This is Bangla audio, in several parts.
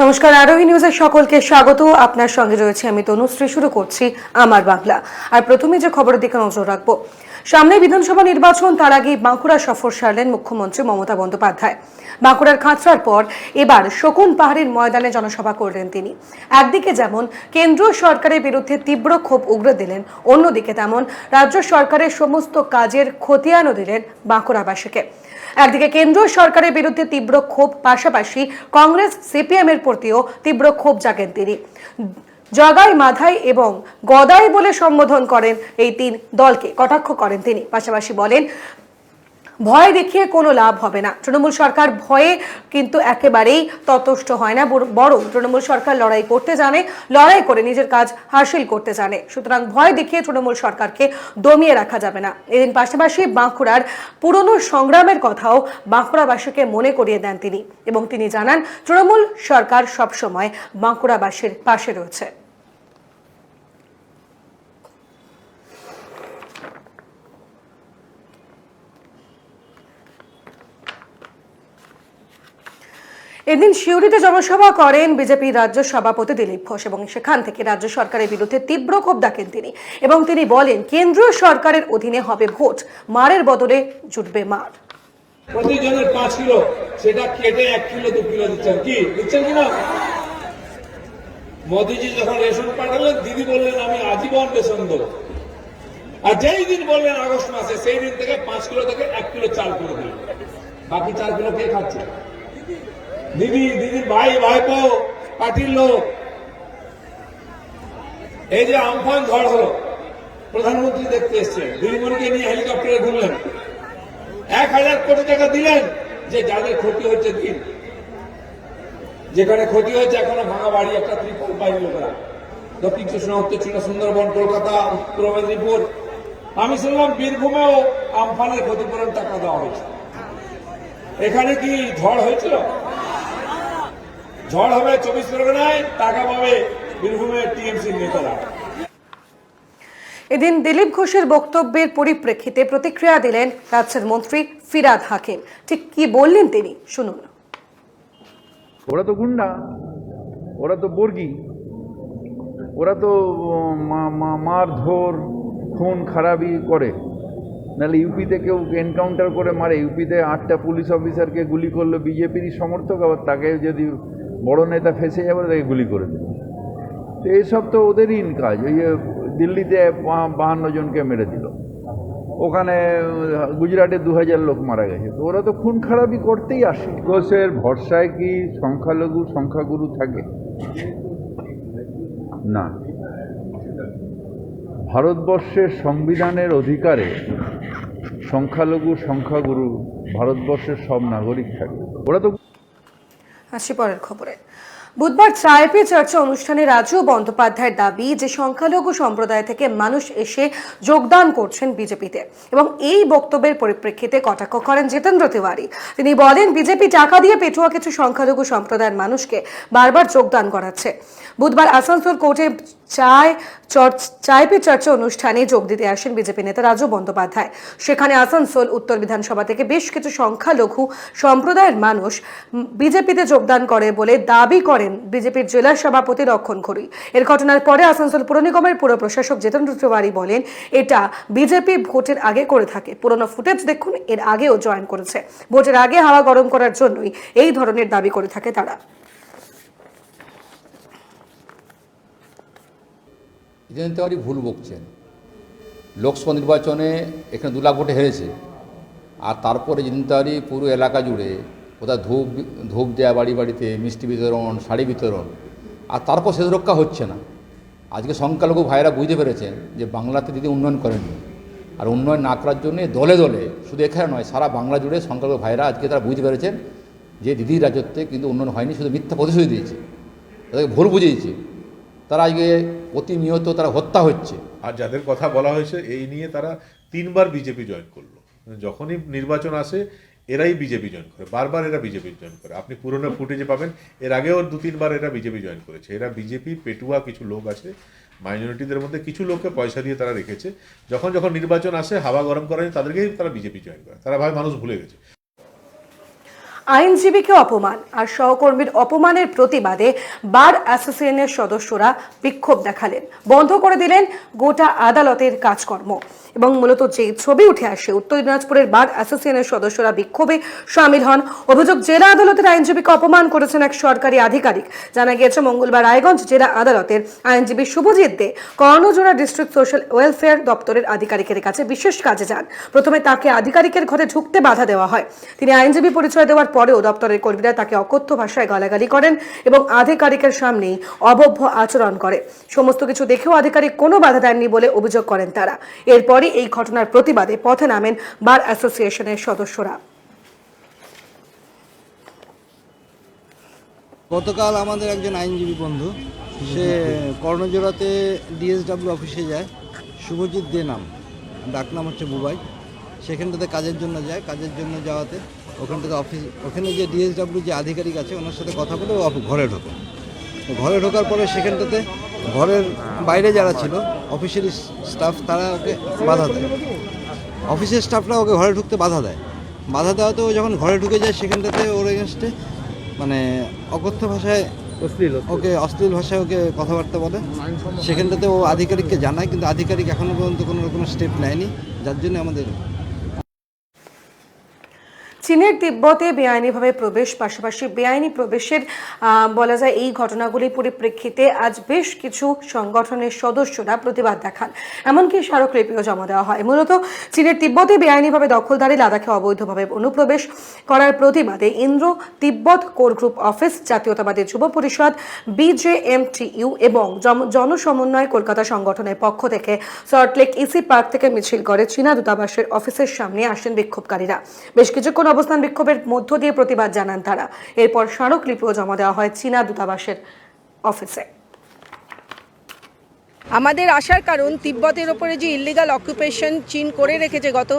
নমস্কার, আরোহী নিউজের সকলকে স্বাগত। আপনার সঙ্গে রয়েছে আমি তনুশ্রী। শুরু করছি আমার বাংলা। আর প্রথমে যে খবরের দিকে নজর রাখবো, সামনে বিধানসভা নির্বাচন, তার আগেই বাঁকুড়া সফর সারলেন মুখ্যমন্ত্রী মমতা বন্দ্যোপাধ্যায়। বাঁকুড়ার খাঁচড়ার পর এবার শকুন পাহাড়ির ময়দানে জনসভা করলেন তিনি। একদিকে যেমন কেন্দ্রীয় সরকারের বিরুদ্ধে তীব্র ক্ষোভ উগরে দিলেন, অন্যদিকে তেমন রাজ্য সরকারের সমস্ত কাজের খতিয়ানও দিলেন বাঁকুড়াবাসীকে। একদিকে কেন্দ্রীয় সরকারের বিরুদ্ধে তীব্র ক্ষোভ, পাশাপাশি কংগ্রেস সিপিএম এর প্রতিও তীব্র ক্ষোভ জাগেন তিনি। জগাই মাধাই এবং গদাই বলে সম্বোধন করেন এই তিন দলকে, কটাক্ষ করেন তিনি। পাশাপাশি বলেন, ভয় দেখিয়ে কোনো লাভ হবে না। তৃণমূল সরকার ভয়ে কিন্তু একেবারেই ততষ্ট হয় না, বরং তৃণমূল সরকার লড়াই করতে জানে, লড়াই করে নিজের কাজ হাসিল করতে জানে। সুতরাং ভয় দেখিয়ে তৃণমূল সরকারকে দমিয়ে রাখা যাবে না। এদিন পাশাপাশি বাঁকুড়ার পুরনো সংগ্রামের কথাও বাঁকুড়াবাসীকে মনে করিয়ে দেন তিনি, এবং তিনি জানান তৃণমূল সরকার সবসময় বাঁকুড়াবাসীর পাশে রয়েছে। এদিন সিউড়িতে জনসভা করেন বিজেপি রাজ্য সভাপতি দিলীপ ঘোষ, এবং সেখান থেকে রাজ্য সরকারের বিরুদ্ধে তীব্র ক্ষোভ ডাকেন তিনি। এবং তিনি বলেন, কেন্দ্রীয় সরকারের অধীনে হবে ভোট, মারের বদলে জুটবে মার। প্রতিজনের 5 কিলো, সেটা কেটে 1 কিলো 2 কিলো দিচ্ছেন, কি দিচ্ছেন কিনা? মোদীজি যখন রেশন পাঠালেন, দিদি বললেন আমি আজীবন রেশন দেবো, আর যেই দিন বললেন আগস্ট মাসে, সেই দিন থেকে 5 কিলো থেকে 1 কিলো চাল করে দিলেন। বাকি 4 কিলো কে খাচ্ছে? দিদির ভাই ভাইপো, পার্টির লোক। এই যে আমফান ঝড় হলো, প্রধানমন্ত্রী দেখতে এসছেন, দিদিমণিকে নিয়ে হেলিকপ্টারে ঘুরলেন, 1000 কোটি টাকা দিলেন যে যাদের ক্ষতি হচ্ছে দিন। যেখানে ক্ষতি হয়েছে এখনো ভাঙা বাড়ি, একটা ত্রিপল পায়নি লোকেরা। দক্ষিণ কৃষ্ণ, উত্তর চীনা, সুন্দরবন, কলকাতা, উত্তর মেদিনীপুর। আমি শুনলাম বীরভূমেও আমফানের ক্ষতিপূরণ টাকা দেওয়া হয়েছে। এখানে কি ঝড় হয়েছিল? ঝড় হবে 24 পরগনায়, টাকা পাবে বীরভূমের টিএমসি নেতারা। এদিন দিলীপ ঘোষের বক্তব্যের পরিপ্রেক্ষিতে প্রতিক্রিয়া দিলেন রাজ্যের মন্ত্রী ফিরহাদ হাকিম। ঠিক কি বললেন তিনি, শুনুন। ওরা তো গুন্ডা, ওরা তো বর্গী, ওরা তো মারধর, খুন খারাপি করে। নাহলে ইউপিতে কেউ এনকাউন্টার করে মারে। ইউপিতে 8টা পুলিশ অফিসারকে গুলি করলো বিজেপিরই সমর্থক, আবার তাকে যদি বড় নেতা ফেসে যাবে তাকে গুলি করে দেবে। তো এইসব তো ওদেরই কাজ। ওই যে দিল্লিতে 52 জনকে মেরে দিল, ওখানে গুজরাটে 2000 লোক মারা গেছে। তো ওরা তো খুন খারাপি করতেই আসে। ঘোষের ভরসায় কি সংখ্যালঘু সংখ্যাগুরু থাকে? না, ভারতবর্ষের সংবিধানের অধিকারে সংখ্যালঘু সংখ্যাগুরু ভারতবর্ষের সব নাগরিক থাকে। ওরা তো। আসি পরের খবরে। বুধবার চায় পে চর্চা অনুষ্ঠানে রাজু বন্দ্যোপাধ্যায়ের দাবি যে সংখ্যালঘু সম্প্রদায় থেকে মানুষ এসে যোগদান করছেন বিজেপিতে, এবং এই বক্তব্যের পরিপ্রেক্ষিতে কটাক্ষ করেন জিতেন্দ্র তিওয়ারি। তিনি বলেন, বিজেপি টাকা দিয়ে পেটুয়া কিছু সংখ্যালঘু সম্প্রদায়ের মানুষকে বারবার যোগদান করাচ্ছে। বুধবার আসানসোল কোর্টে চায় পে চর্চা অনুষ্ঠানে যোগ দিতে আসেন বিজেপি নেতা রাজু বন্দ্যোপাধ্যায়। সেখানে আসানসোল উত্তর বিধানসভা থেকে বেশ কিছু সংখ্যালঘু সম্প্রদায়ের মানুষ বিজেপিতে যোগদান করে বলে দাবি করেন বিজেপির জেলা সভাপতি লক্ষণ ঘড়ুই। এর ঘটনার পরে আসানসোল পুর নিগমের পুর প্রশাসক জিতেন্দ্র তিওয়ারি বলেন, এটা বিজেপি ভোটের আগে করে থাকে। পুরনো ফুটেজ দেখুন, এর আগেও জয়েন করেছে। ভোটের আগে হাওয়া গরম করার জন্যই এই ধরনের দাবি করে থাকে তারা। জিতেন্দ্র তিওয়ারি ভুল বকছেন। লোকসভা নির্বাচনে এখানে 2 লাখ ভোটে হেরেছে, আর তারপরে জিতেন্দ্র তিওয়ারি পুরো এলাকা জুড়ে কোথাও ধূপ দেওয়া, বাড়ি বাড়িতে মিষ্টি বিতরণ, শাড়ি বিতরণ, আর তারপর শেষ রক্ষা হচ্ছে না। আজকে সংখ্যালঘু ভাইয়েরা বুঝতে পেরেছেন যে বাংলাতে দিদি উন্নয়ন করেননি, আর উন্নয়ন না করার জন্যে দলে দলে, শুধু এখানে নয় সারা বাংলা জুড়ে সংখ্যালঘু ভাইয়েরা আজকে তারা বুঝতে পেরেছেন যে দিদির রাজত্বে কিন্তু উন্নয়ন হয়নি, শুধু মিথ্যা প্রতিশ্রুতি দিয়েছে, তাদেরকে ভুল বুঝিয়েছে। তারা আজকে প্রতিনিয়ত তারা হত্যা হচ্ছে। আর যাদের কথা বলা হয়েছে এই নিয়ে, তারা 3বার বিজেপি জয়েন করলো। যখনই নির্বাচন আসে এরাই বিজেপি জয়েন করে, বারবার এরা বিজেপি জয়েন করে। আপনি পুরনো ফুটেজে পাবেন, এর আগেও 2-3 বার এরা বিজেপি জয়েন করেছে। এরা বিজেপি পেটুয়া কিছু লোক আছে, মাইনরিটিদের মধ্যে কিছু লোককে পয়সা দিয়ে তারা রেখেছে। যখন নির্বাচন আসে হাওয়া গরম করা হয়, তাদেরকেই তারা বিজেপি জয়েন করে। তারা ভাই মানুষ ভুলে গেছে। আইনজীবীকে অপমান আর সহকর্মীর অপমানের প্রতিবাদে বার অ্যাসোসিয়েশনের সদস্যরা বিক্ষোভ দেখালেন, বন্ধ করে দিলেন গোটা আদালতের কাজকর্ম। এবং মূলত যে ছবি উঠে আসে, উত্তর দিনাজপুরের বার অ্যাসোসিয়েশনের সদস্যরা বিক্ষোভে সামিল হন। অভিযোগ, জেলা আদালতের আইনজীবীকে অপমান করেছেন এক সরকারি আধিকারিক। জানা গিয়েছে, মঙ্গলবার রায়গঞ্জ জেলা আদালতের আইনজীবী শুভজিৎ দে কর্ণজোড়া ডিস্ট্রিক্ট সোশ্যাল ওয়েলফেয়ার দপ্তরের আধিকারিকের কাছে বিশেষ কাজে যান। প্রথমে তাকে আধিকারিকের ঘরে ঢুকতে বাধা দেওয়া হয়। তিনি আইনজীবী পরিচয় দেওয়ার পরেও দপ্তরের কর্মীরা তাকে অকথ্য ভাষায় গালাগালি করেন এবং আধিকারিকের সামনেই অভব্য আচরণ করে। সমস্ত কিছু দেখেও আধিকারিক কোনো বাধা দেননি বলে অভিযোগ করেন তারা। এরপরই এই ঘটনার প্রতিবাদে পথে নামেন বার অ্যাসোসিয়েশনের সদস্যরা। গতকাল আমাদের একজন আইনজীবী বন্ধু, সে কর্ণজোড়াতে ডিএসডব্লিউ অফিসে যায়। শুভজিৎ দে নাম, ডাকনাম হচ্ছে বুবাই। সেখানটাতে কাজের জন্য যায়। কাজের জন্য যাওয়াতে ওখান থেকে ওখানে যে ডিএসডব্লিউ যে আধিকারিক আছে ওনার সাথে কথা বলে ও ঘরে ঢোকে। ঘরে ঢোকার পরে সেখানটাতে ঘরের বাইরে যারা ছিল অফিসের স্টাফ, তারা ওকে বাধা দেয়। অফিসের স্টাফরা ওকে ঘরে ঢুকতে বাধা দেয়। বাধা দেওয়াতে ও যখন ঘরে ঢুকে যায় সেখানটাতে ওর এগেনস্টে মানে অকথ্য ভাষায় অশ্লীল ভাষায় ওকে কথাবার্তা বলে। সেখানটাতে ও আধিকারিককে জানায়, কিন্তু আধিকারিক এখনও পর্যন্ত কোনো স্টেপ নেয়নি, যার জন্য আমাদের। চীনের তিব্বতে বেআইনিভাবে প্রবেশ, পাশাপাশি বেআইনি প্রবেশের বলা যায় এই ঘটনাগুলির পরিপ্রেক্ষিতে আজ বেশ কিছু সংগঠনের সদস্যরা প্রতিবাদ দেখান। এমনকি স্মারকলিপিও জমা দেওয়া হয়। মূলত চীনের তিব্বতে বেআইনিভাবে দখলদারি, লাদাখে অবৈধভাবে অনুপ্রবেশ করার প্রতিবাদে ইন্দ্র তিব্বত কোর গ্রুপ অফিস, জাতীয়তাবাদী যুব পরিষদ, BJMTU এবং জনসমন্বয় কলকাতা সংগঠনের পক্ষ থেকে সল্টলেক ইসি পার্ক থেকে মিছিল করে চীনা দূতাবাসের অফিসের সামনে আসেন বিক্ষোভকারীরা। বেশ কিছুক্ষণ অবস্থান বিক্ষোভের মধ্য দিয়ে প্রতিবাদ জানান তারা। এরপর স্মারকলিপিও জমা দেওয়া হয় চীনা দূতাবাসের অফিসে। আমাদের আসার কারণ, তিব্বতের ওপরে যে ইলিগাল অকুপেশন চীন করে রেখেছে গত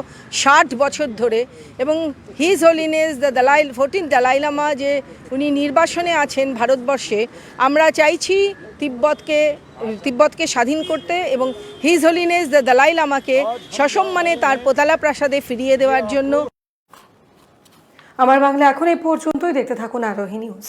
60 বছর ধরে, এবং his holiness the 14 Dalai Lama যে উনি নির্বাসনে আছেন ভারতবর্ষে, আমরা চাইছি তিব্বতকে স্বাধীন করতে এবং হিজ হোলিনেস দ্য দালাই লামাকে সসম্মানে তার পোতালা প্রাসাদে ফিরিয়ে দেওয়ার জন্য। আমার বাংলা এখন এই পর্যন্তই। দেখতে থাকুন আরোহী নিউজ।